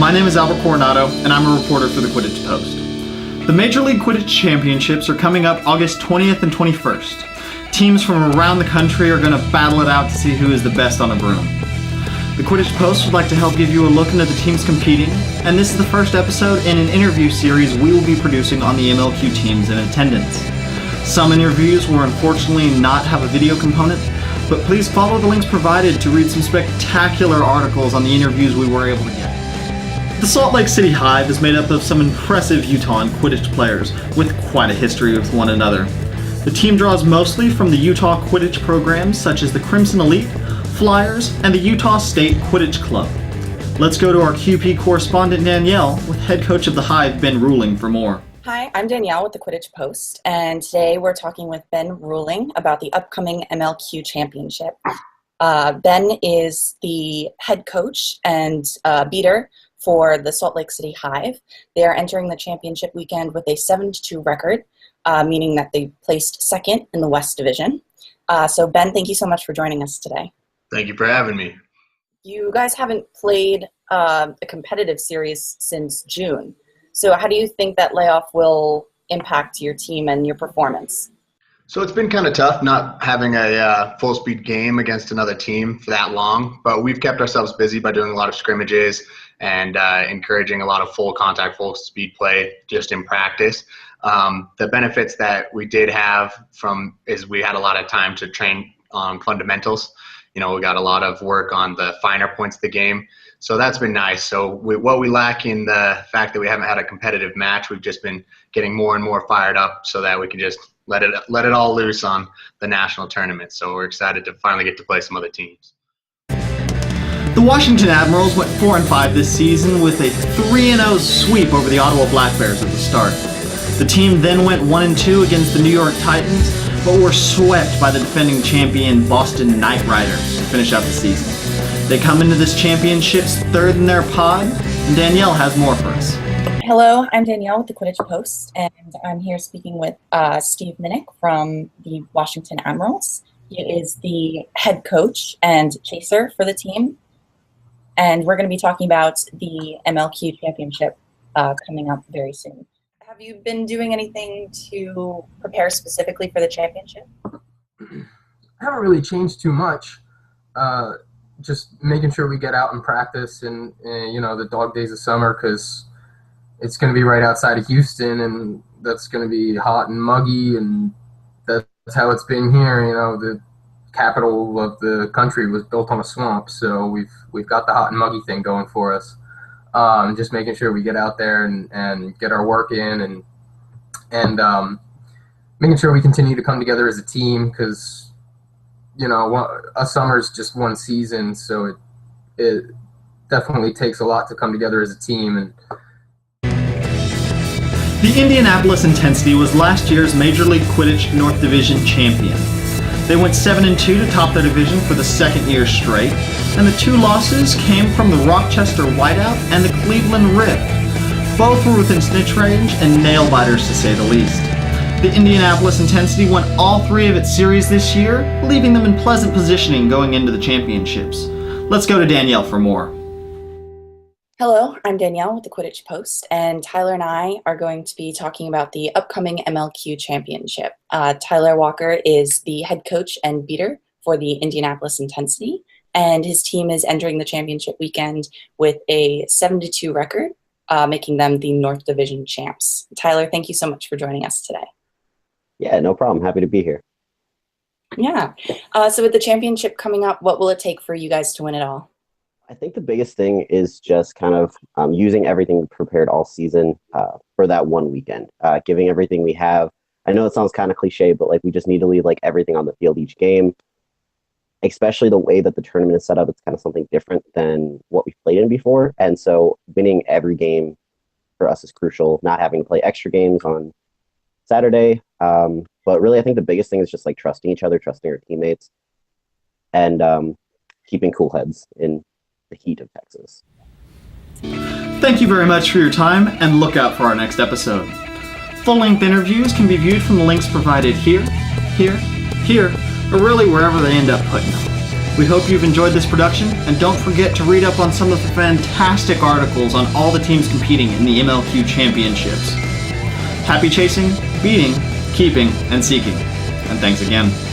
my name is Albert Coronado, and I'm a reporter for the Quidditch Post. The Major League Quidditch Championships are coming up August 20th and 21st. Teams from around the country are going to battle it out to see who is the best on a broom. The Quidditch Post would like to help give you a look into the teams competing, and this is the first episode in an interview series we will be producing on the MLQ teams in attendance. Some interviews will unfortunately not have a video component, but please follow the links provided to read some spectacular articles on the interviews we were able to get. The Salt Lake City Hive is made up of some impressive Utah and Quidditch players with quite a history with one another. The team draws mostly from the Utah Quidditch programs such as the Crimson Elite, Flyers, and the Utah State Quidditch Club. Let's go to our QP correspondent Danielle with head coach of the Hive, Ben Ruling, for more. Hi, I'm Danielle with the Quidditch Post, and today we're talking with Ben Ruling about the upcoming MLQ Championship. Ben is the head coach and beater for the Salt Lake City Hive. They are entering the championship weekend with a 7-2 record, meaning that they placed second in the West Division. So Ben, thank you so much for joining us today. Thank you for having me. You guys haven't played a competitive series since June. So how do you think that layoff will impact your team and your performance? So it's been kind of tough not having a full-speed game against another team for that long, but we've kept ourselves busy by doing a lot of scrimmages and encouraging a lot of full contact, full speed play just in practice. The benefits that we did have is we had a lot of time to train on fundamentals. You know, we got a lot of work on the finer points of the game. So that's been nice. So what we lack in the fact that we haven't had a competitive match, we've just been getting more and more fired up so that we can just let it all loose on the national tournament. So we're excited to finally get to play some other teams. The Washington Admirals went 4-5 this season with a 3-0 sweep over the Ottawa Black Bears at the start. The team then went 1-2 against the New York Titans, but were swept by the defending champion Boston Knight Riders to finish out the season. They come into this championships third in their pod, and Danielle has more for us. Hello, I'm Danielle with the Quidditch Post, and I'm here speaking with Steve Minnick from the Washington Admirals. He is the head coach and chaser for the team, and we're going to be talking about the MLQ Championship coming up very soon. Have you been doing anything to prepare specifically for the championship? I haven't really changed too much. Just making sure we get out and practice and the dog days of summer, because it's going to be right outside of Houston, and that's going to be hot and muggy, and that's how it's been here. You know, the capital of the country was built on a swamp, so we've got the hot and muggy thing going for us. Just making sure we get out there and get our work in, and making sure we continue to come together as a team, because a summer's just one season, so it definitely takes a lot to come together as a team. And the Indianapolis Intensity was last year's Major League Quidditch North Division champion. They went 7-2 to top their division for the second year straight, and the two losses came from the Rochester Whiteout and the Cleveland Rift. Both were within snitch range and nail biters, to say the least. The Indianapolis Intensity won all three of its series this year, leaving them in pleasant positioning going into the championships. Let's go to Danielle for more. Hello, I'm Danielle with the Quidditch Post, and Tyler and I are going to be talking about the upcoming MLQ Championship. Tyler Walker is the head coach and beater for the Indianapolis Intensity, and his team is entering the championship weekend with a 7-2 record, making them the North Division champs. Tyler, thank you so much for joining us today. Yeah, no problem. Happy to be here. Yeah. So with the championship coming up, what will it take for you guys to win it all? I think the biggest thing is just kind of using everything prepared all season for that one weekend, giving everything we have. I know it sounds kind of cliche, but we just need to leave everything on the field each game, especially the way that the tournament is set up. It's kind of something different than what we've played in before. And so winning every game for us is crucial, not having to play extra games on Saturday. But really, I think the biggest thing is just trusting each other, trusting our teammates, and keeping cool heads in the heat of Texas. Thank you very much for your time, and look out for our next episode. Full-length interviews can be viewed from the links provided here, or really wherever they end up putting them. We hope you've enjoyed this production, and don't forget to read up on some of the fantastic articles on all the teams competing in the MLQ Championships. Happy chasing, beating, keeping, and seeking. And thanks again.